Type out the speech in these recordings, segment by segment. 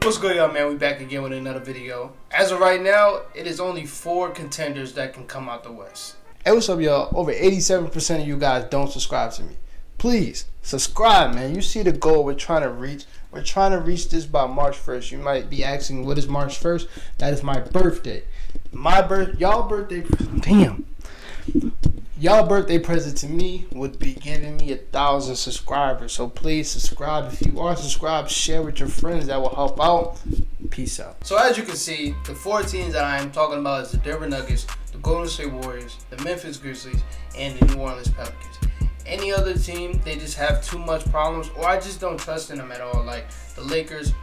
What's good, y'all, man? We back again with another video. As of right now, it is only 4 contenders that can come out the West. Hey, what's up, y'all? Over 87% of you guys don't subscribe to me. Please, subscribe, man. You see the goal we're trying to reach. We're trying to reach this by March 1st. You might be asking, what is March 1st? That is my birthday. Y'all birthday present to me would be giving me 1,000 subscribers. So please subscribe. If you are subscribed, share with your friends. That will help out. Peace out. So as you can see, the 4 teams that I am talking about is the Denver Nuggets, the Golden State Warriors, the Memphis Grizzlies, and the New Orleans Pelicans. Any other team, they just have too much problems, or I just don't trust in them at all. Like the Lakers,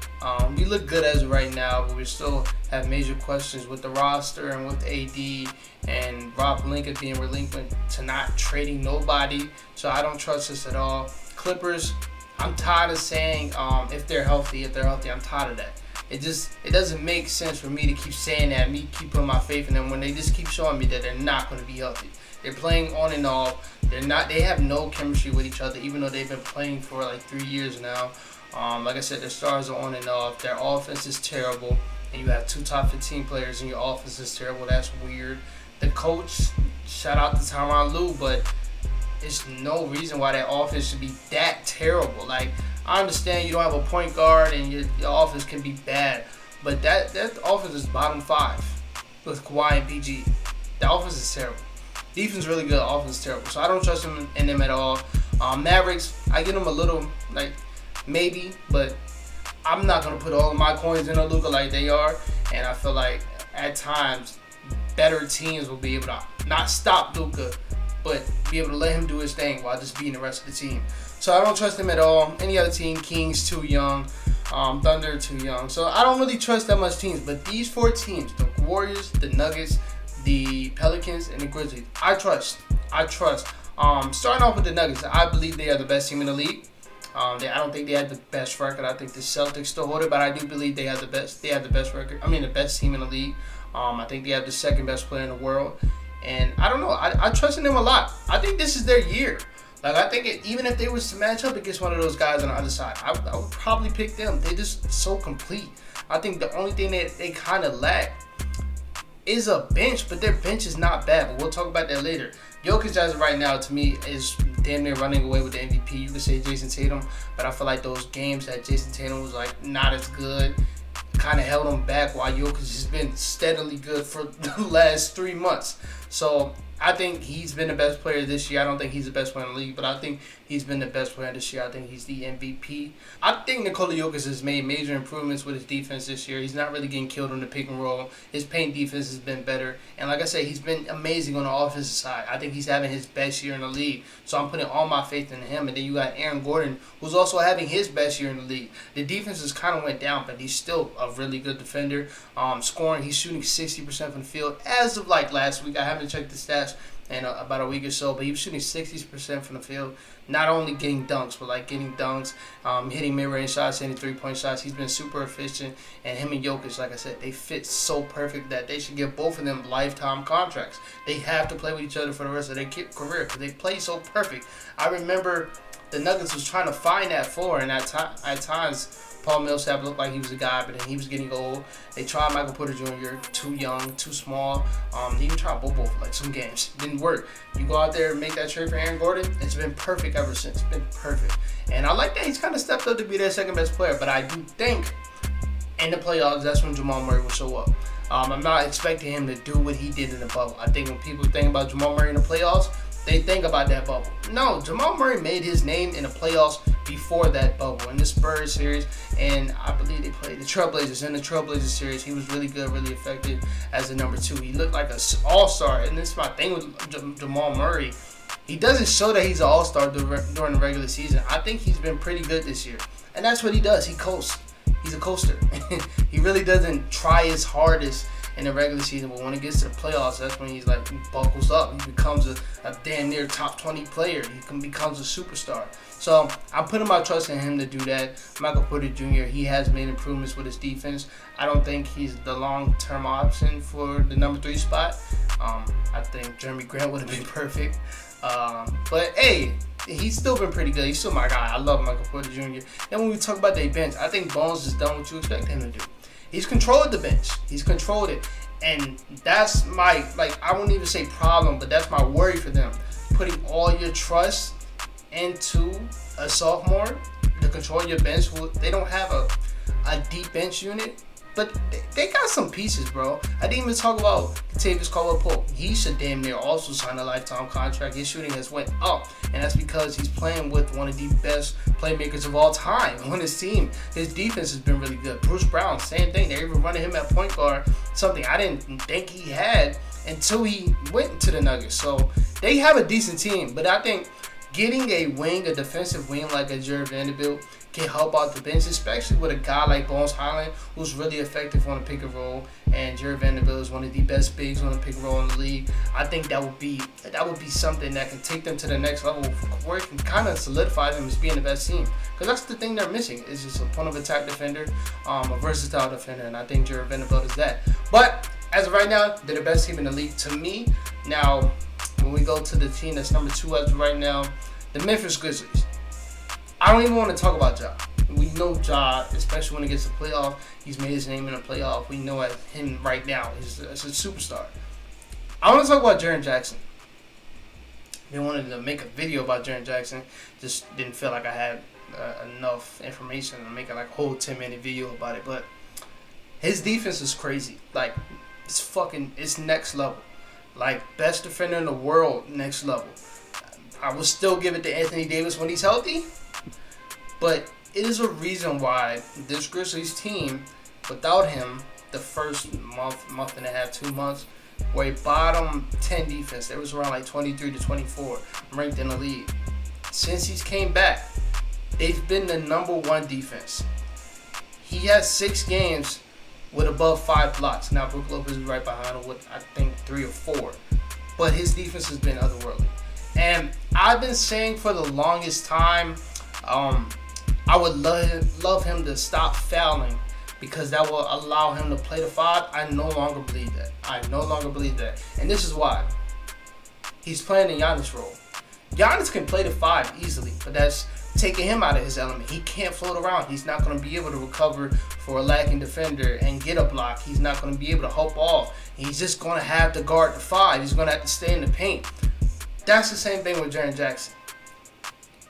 we look good as of right now, but we still have major questions with the roster and with AD and Rob Pelinka being relinquished to not trading nobody. So I don't trust this at all. Clippers, I'm tired of saying if they're healthy. I'm tired of that. It doesn't make sense for me to keep saying that, me keep putting my faith in them when they just keep showing me that they're not going to be healthy. They're playing on and off. They have no chemistry with each other, even though they've been playing for like 3 years now. Like I said, their stars are on and off. Their offense is terrible, and you have 2 top 15 players, and your offense is terrible. That's weird. The coach, shout out to Tyronn Lue, but there's no reason why that offense should be that terrible. Like, I understand you don't have a point guard, and your offense can be bad, but that offense is bottom 5 with Kawhi and PG. The offense is terrible. Defense really good, offense is terrible. So I don't trust them in them at all. Mavericks, I give them a little, like, maybe, but I'm not going to put all of my coins in a Luka like they are. And I feel like at times, better teams will be able to not stop Luka, but be able to let him do his thing while just beating the rest of the team. So I don't trust them at all. Any other team, Kings, too young. Thunder, too young. So I don't really trust that much teams. But these 4 teams, the Warriors, the Nuggets, the Pelicans, and the Grizzlies, I trust. Starting off with the Nuggets, I believe they are the best team in the league. I don't think they had the best record. I think the Celtics still hold it, but I do believe they have the best. They have the best record. I mean, the best team in the league. I think they have the 2nd best player in the world, and I don't know. I trust in them a lot. I think this is their year. Like, I think even if they was to match up against one of those guys on the other side, I would probably pick them. They're just so complete. I think the only thing that they kind of lack is a bench, but their bench is not bad. But we'll talk about that later. Jokic, as of right now, to me, is damn near running away with the MVP. You could say Jason Tatum, but I feel like those games that Jason Tatum was like not as good kind of held him back, while Jokic has been steadily good for the last 3 months. So I think he's been the best player this year. I don't think he's the best player in the league, but I think he's been the best player this year. I think he's the MVP. I think Nikola Jokic has made major improvements with his defense this year. He's not really getting killed on the pick and roll. His paint defense has been better. And like I said, he's been amazing on the offensive side. I think he's having his best year in the league. So I'm putting all my faith in him. And then you got Aaron Gordon, who's also having his best year in the league. The defense has kind of went down, but he's still a really good defender. Scoring, he's shooting 60% from the field. As of like last week, I haven't checked the stats in about a week or so, but he was shooting 60% from the field. Not only getting dunks, but like getting dunks, hitting mid-range shots, hitting 3-point shots. He's been super efficient, and him and Jokic, like I said, they fit so perfect that they should give both of them lifetime contracts. They have to play with each other for the rest of their career because they play so perfect. I remember the Nuggets was trying to find that floor, and at times Paul Millsap looked like he was a guy, but then he was getting old. They tried Michael Porter Jr., too young, too small. They even tried Bobo for like some games. Didn't work. You go out there and make that trade for Aaron Gordon, it's been perfect ever since. It's been perfect. And I like that he's kind of stepped up to be their 2nd best player, but I do think in the playoffs, that's when Jamal Murray will show up. I'm not expecting him to do what he did in the bubble. I think when people think about Jamal Murray in the playoffs, they think about that bubble. No, Jamal Murray made his name in the playoffs before that bubble in the Spurs series, and I believe they played the Trailblazers in the Trailblazers series. He was really good, really effective as a number 2. He looked like an all-star, and this is my thing with Jamal Murray. He doesn't show that he's an all-star during the regular season. I think he's been pretty good this year, and that's what he does. He coasts. He's a coaster. He really doesn't try his hardest in the regular season, but when it gets to the playoffs, that's when he buckles up. He becomes a damn near top 20 player. He becomes a superstar. So I'm putting my trust in him to do that. Michael Porter Jr., he has made improvements with his defense. I don't think he's the long-term option for the number 3 spot. I think Jeremy Grant would have been perfect. But hey, he's still been pretty good. He's still my guy. I love Michael Porter Jr. And when we talk about their bench, I think Bones has done what you expect him to do. He's controlled the bench. He's controlled it. And that's my, like, I wouldn't even say problem, but that's my worry for them. Putting all your trust into a sophomore to control your bench. They don't have a deep bench unit, but they got some pieces, bro. I didn't even talk about Kentavious Caldwell-Pope. He should damn near also sign a lifetime contract. His shooting has went up, and that's because he's playing with one of the best playmakers of all time on his team. His defense has been really good. Bruce Brown, same thing. They're even running him at point guard, something I didn't think he had until he went to the Nuggets. So they have a decent team, but I think getting a defensive wing like a Jared Vanderbilt can help out the bench, especially with a guy like Bones Highland, who's really effective on the pick and roll, and Jared Vanderbilt is one of the best bigs on the pick and roll in the league. I think that would be something that can take them to the next level, where it can kind of solidify them as being the best team. Because that's the thing they're missing, is just a point of attack defender, a versatile defender, and I think Jared Vanderbilt is that. But as of right now, they're the best team in the league to me. Now, when we go to the team that's number 2 as of right now, the Memphis Grizzlies. I don't even want to talk about Ja. We know Ja, especially when he gets to playoff. He's made his name in a playoff. We know him right now. He's a superstar. I want to talk about Jaren Jackson. They wanted to make a video about Jaren Jackson. Just didn't feel like I had enough information to make a whole 10-minute video about it. But his defense is crazy. Like, it's next level. Like, best defender in the world, next level. I would still give it to Anthony Davis when he's healthy. But it is a reason why this Grizzlies team, without him, the first month and a half, 2 months, were a bottom 10 defense. They was around 23 to 24 ranked in the league. Since he's came back, they've been the number 1 defense. He has 6 games with above 5 blocks. Now, Brook Lopez is right behind him with, I think, 3 or 4. But his defense has been otherworldly. And I've been saying for the longest time, I would love him to stop fouling, because that will allow him to play the 5. I no longer believe that. And this is why. He's playing the Giannis role. Giannis can play the 5 easily, but that's taking him out of his element. He can't float around. He's not going to be able to recover for a lacking defender and get a block. He's not going to be able to help off. He's just going to have to guard the 5. He's going to have to stay in the paint. That's the same thing with Jaren Jackson.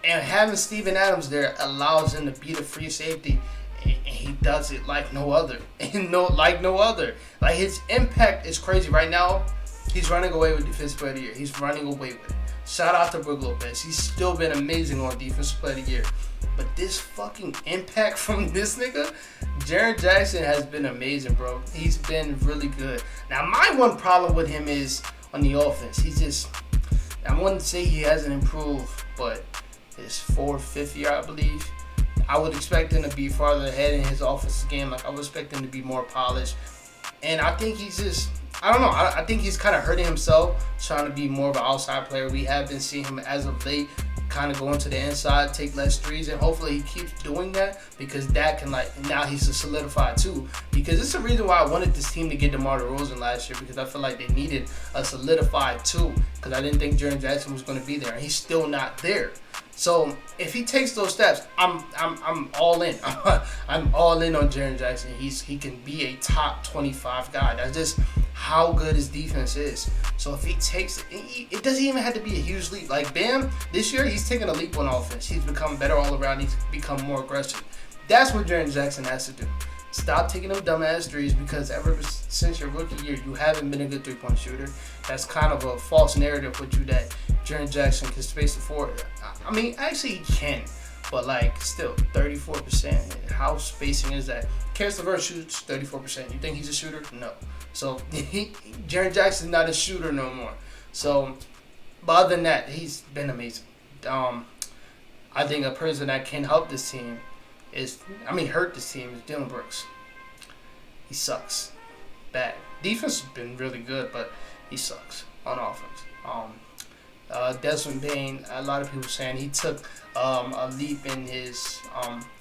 And having Steven Adams there allows him to be the free safety, and he does it like no other. Like, his impact is crazy. Right now, he's running away with Defensive Player of the Year. He's running away with it. Shout out to Brook Lopez. He's still been amazing on Defensive Player of the Year. But this fucking impact from this nigga, Jaren Jackson, has been amazing, bro. He's been really good. Now, my one problem with him is on the offense. I wouldn't say he hasn't improved, but his 4th, 5th year, I believe, I would expect him to be farther ahead in his offensive game. Like, I would expect him to be more polished. And I think he's just, I don't know, I think he's kind of hurting himself, trying to be more of an outside player. We have been seeing him as of late kind of going to the inside, take less threes, and hopefully he keeps doing that, because that can, now he's a solidified too. Because it's the reason why I wanted this team to get DeMar DeRozan last year, because I feel like they needed a solidified two, because I didn't think Jaren Jackson was going to be there, and he's still not there. So if he takes those steps, I'm all in. I'm all in on Jaren Jackson. He can be a top 25 guy. That's just how good his defense is. So if he takes it doesn't even have to be a huge leap. Like Bam, this year he's taken a leap on offense. He's become better all around. He's become more aggressive. That's what Jaren Jackson has to do. Stop taking them dumbass threes, because ever since your rookie year, you haven't been a good three-point shooter. That's kind of a false narrative with you that Jaren Jackson can space the floor. I mean, actually he can, but still 34%. How spacing is that? Karis LeVert shoots 34%. You think he's a shooter? No. So Jaren Jackson's not a shooter no more. So, but other than that, he's been amazing. I think a person that can help this team hurt this team is Dylan Brooks. He sucks. Bad. Defense has been really good, but he sucks on offense. Desmond Bane, a lot of people saying he took a leap in his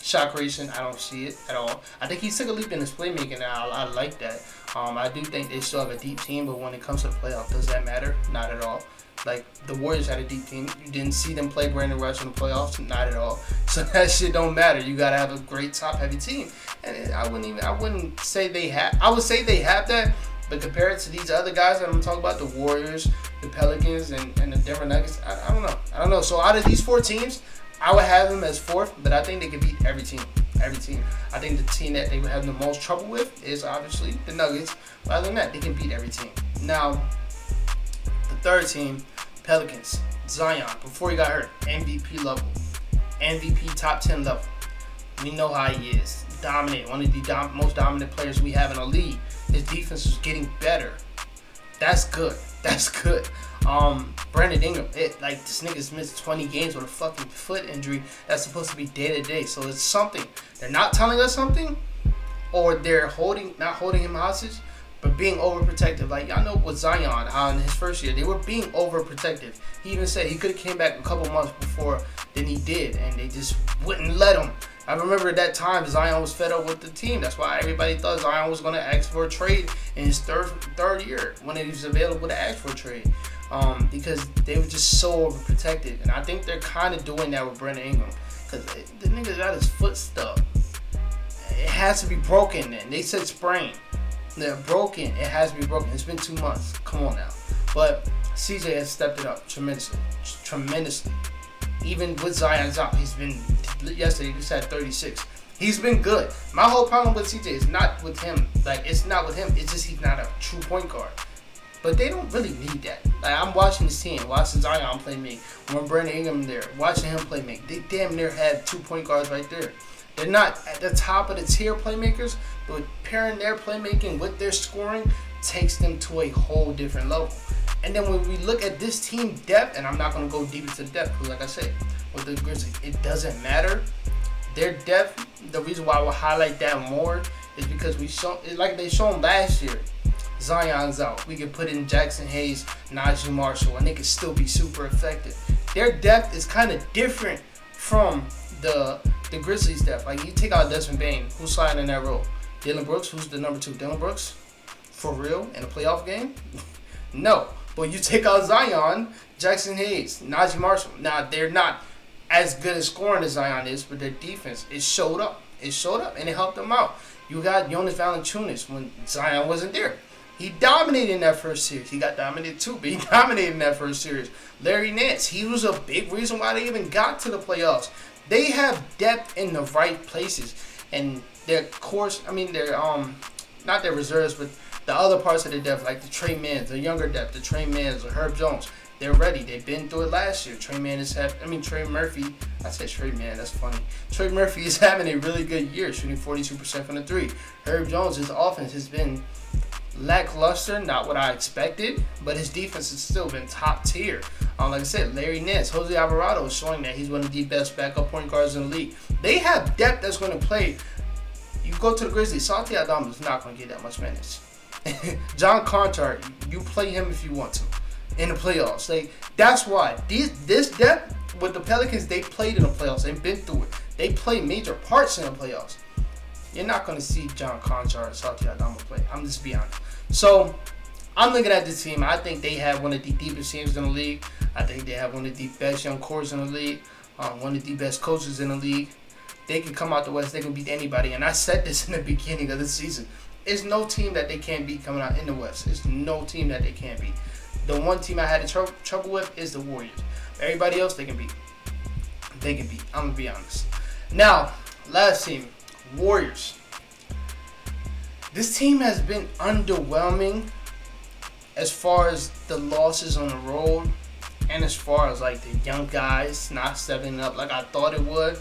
shot creation. I don't see it at all. I think he took a leap in his playmaking, and I like that. I do think they still have a deep team, but when it comes to the playoff, does that matter? Not at all. Like, the Warriors had a deep team. You didn't see them play Brandon Rush in the playoffs, not at all. So that shit don't matter. You gotta have a great top-heavy team, and I wouldn't say they have. I would say they have that, but compared to these other guys that I'm talking about, the Warriors, the Pelicans, and the Denver Nuggets, I don't know. I don't know. So out of these 4 teams, I would have them as 4th, but I think they could beat every team. Every team. I think the team that they would have the most trouble with is obviously the Nuggets. But other than that, they can beat every team. Now, the 3rd team, Pelicans. Zion, before he got hurt, MVP level. MVP top 10 level. We know how he is. Dominant. One of the most dominant players we have in the league. His defense is getting better. That's good. That's good. Brandon Ingram, this nigga's missed 20 games with a fucking foot injury that's supposed to be day to day. So it's something. They're not telling us something, or they're not holding him hostage, but being overprotective. Like, y'all know with Zion, how in his first year they were being overprotective. He even said he could have came back a couple months before than he did, and they just wouldn't let him. I remember at that time Zion was fed up with the team. That's why everybody thought Zion was going to ask for a trade in his third year when he was available to ask for a trade. Because they were just so overprotected. And I think they're kind of doing that with Brandon Ingram. Because the nigga got his foot stuck. It has to be broken then. They said sprain. They're broken. It has to be broken. It's been 2 months. Come on now. But CJ has stepped it up tremendously. Tremendously. Even with Zion's out, he's been, yesterday he just had 36. He's been good. My whole problem with CJ is not with him. It's not with him. It's just he's not a true point guard. But they don't really need that. I'm watching this team, watching Zion play make. When Brandon Ingram there, watching him play make. They damn near had 2 point guards right there. They're not at the top of the tier playmakers, but pairing their playmaking with their scoring takes them to a whole different level. And then when we look at this team depth, and I'm not going to go deep into the depth, because like I said, with the Grizzlies, it doesn't matter. Their depth, the reason why I will highlight that more is because they shown last year. Zion's out. We can put in Jackson Hayes, Najee Marshall, and they can still be super effective. Their depth is kind of different from the Grizzlies' depth. Like, you take out Desmond Bane, who's sliding in that role. Dylan Brooks, who's the number 2. Dylan Brooks, for real, in a playoff game? No. But you take out Zion, Jackson Hayes, Najee Marshall. Now, they're not as good at scoring as Zion is, but their defense, it showed up. It showed up, and it helped them out. You got Jonas Valanciunas when Zion wasn't there. He dominated in that first series. He got dominated too, but he dominated in that first series. Larry Nance, he was a big reason why they even got to the playoffs. They have depth in the right places, and their course. They're not their reserves, but the other parts of the depth, like the Trey Mans, the younger depth, the Trey Mans, the Herb Jones. They're ready. They've been through it last year. Trey Murphy. I said Trey Man. That's funny. Trey Murphy is having a really good year, shooting 42% from the 3. Herb Jones, his offense has been lackluster, not what I expected, but his defense has still been top tier. Like I said, Larry Nance, Jose Alvarado is showing that he's one of the best backup point guards in the league. They have depth that's going to play. You go to the Grizzlies, Santi Aldama is not going to get that much minutes. John Contar, you play him if you want to in the playoffs. That's why this depth with the Pelicans, they played in the playoffs. They've been through it. They play major parts in the playoffs. You're not going to see John Conchar or Santi Aldama play. I'm just being honest. So, I'm looking at this team. I think they have one of the deepest teams in the league. I think they have one of the best young cores in the league. One of the best coaches in the league. They can come out the West. They can beat anybody. And I said this in the beginning of the season. There's no team that they can't beat coming out in the West. There's no team that they can't beat. The one team I had trouble with is the Warriors. Everybody else, they can beat. They can beat. I'm going to be honest. Now, last team. Warriors. This team has been underwhelming as far as the losses on the road and as far as the young guys not stepping up like I thought it would.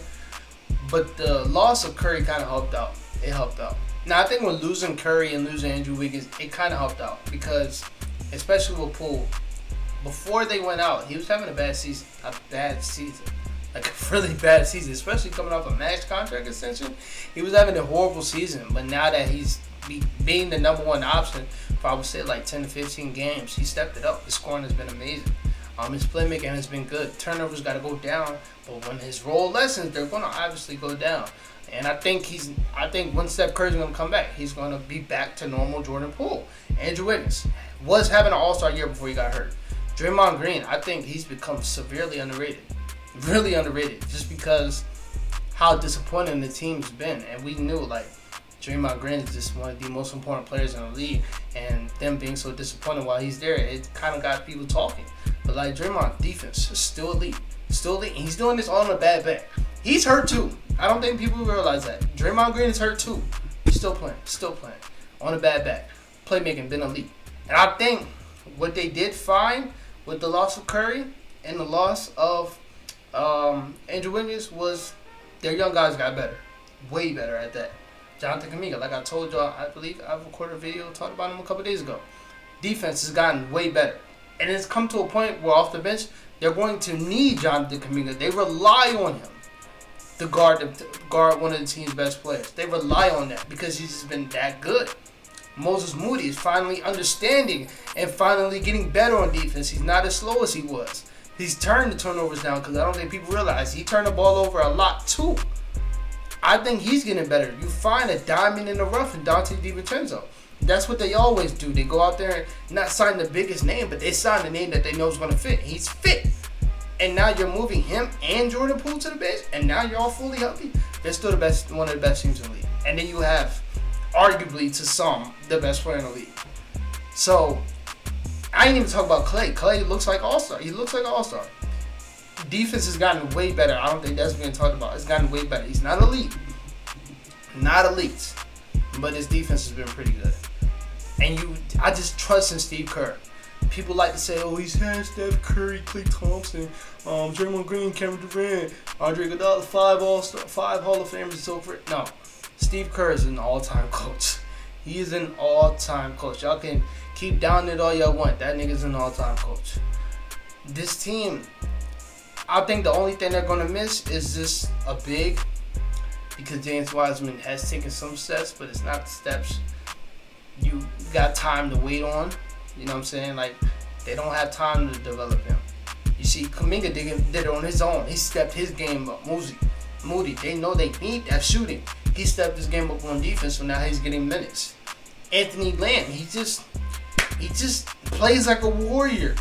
But the loss of Curry kind of helped out. It helped out. Now I think with losing Curry and losing Andrew Wiggins, it kind of helped out because, especially with Poole, before they went out, he was having a bad season. Like a really bad season, especially coming off a max contract extension. He was having a horrible season, but now that he's being the number one option for, I would say, 10 to 15 games, he stepped it up. His scoring has been amazing. His playmaking has been good. Turnovers got to go down, but when his role lessens, they're going to obviously go down. And I think when Steph Curry's going to come back, he's going to be back to normal Jordan Poole. Andrew Wiggins was having an all-star year before he got hurt. Draymond Green, I think he's become severely underrated. Really underrated. Just because how disappointing the team's been. And we knew, like, Draymond Green is just one of the most important players in the league. And them being so disappointed while he's there, it kind of got people talking. But, like, Draymond defense is still elite. Still elite. And he's doing this all in a bad back. He's hurt, too. I don't think people realize that. Draymond Green is hurt, too. He's still playing. Still playing. On a bad back. Playmaking been elite. And I think what they did find with the loss of Curry and the loss of Andrew Wiggins was their young guys got better. Way better at that. Jonathan Kuminga, like I told y'all, I believe I recorded a video talking about him a couple days ago. Defense has gotten way better. And it's come to a point where off the bench, they're going to need Jonathan Kuminga. They rely on him to guard one of the team's best players. They rely on that because he's just been that good. Moses Moody is finally understanding and finally getting better on defense. He's not as slow as he was. He's turned the turnovers down because I don't think people realize he turned the ball over a lot too. I think he's getting better. You find a diamond in the rough in Dante DiVincenzo. That's what they always do. They go out there and not sign the biggest name, but they sign the name that they know is going to fit. He's fit. And now you're moving him and Jordan Poole to the bench, and now you're all fully healthy. They're still one of the best teams in the league. And then you have, arguably to some, the best player in the league. So, I ain't even talk about Clay. Clay looks like all-star. He looks like an all-star. Defense has gotten way better. I don't think that's being talked about. It's gotten way better. He's not elite. Not elite. But his defense has been pretty good. And I just trust in Steve Kerr. People like to say, oh, he's had Steph Curry, Klay Thompson, Draymond Green, Kevin Durant, Andre Iguodala, 5 Hall of Famers and so forth. No. Steve Kerr is an all-time coach. He is an all-time coach. Y'all can keep downing it all y'all want. That nigga's an all-time coach. This team, I think the only thing they're going to miss is just a big, because James Wiseman has taken some steps, but it's not the steps you got time to wait on. You know what I'm saying? Like, they don't have time to develop him. You see, Kuminga did it on his own. He stepped his game up. Moody, they know they need that shooting. He stepped his game up on defense, so now he's getting minutes. Anthony Lamb, he just plays like a warrior.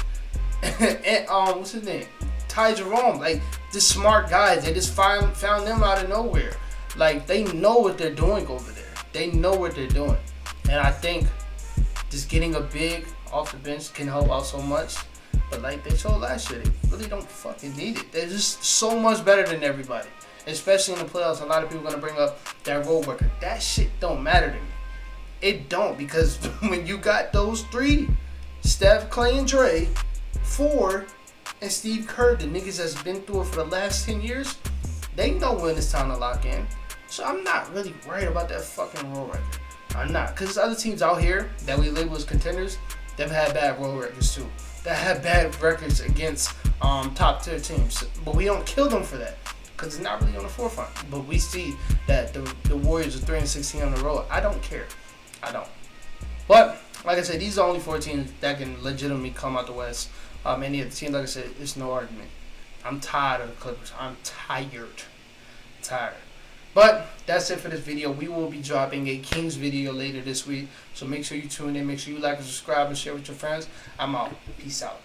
And what's his name? Ty Jerome, like, just smart guys. They just found them out of nowhere. Like, they know what they're doing over there. They know what they're doing. And I think just getting a big off the bench can help out so much. But like they showed last year, they really don't fucking need it. They're just so much better than everybody. Especially in the playoffs, a lot of people are going to bring up that role worker. That shit don't matter to me. It don't, because when you got those three, Steph, Clay, and Dre, 4, and Steve Kerr, the niggas that's been through it for the last 10 years, they know when it's time to lock in. So I'm not really worried about that fucking role record. I'm not. Because there's other teams out here that we label as contenders, they've had bad role records too. That have bad records against top tier teams. But we don't kill them for that, because it's not really on the forefront. But we see that the Warriors are 3-16 on the road. I don't care. I don't. But, like I said, these are only 4 teams that can legitimately come out the West. Any of the teams, like I said, it's no argument. I'm tired of the Clippers. I'm tired. But that's it for this video. We will be dropping a Kings video later this week. So make sure you tune in. Make sure you like and subscribe and share with your friends. I'm out. Peace out.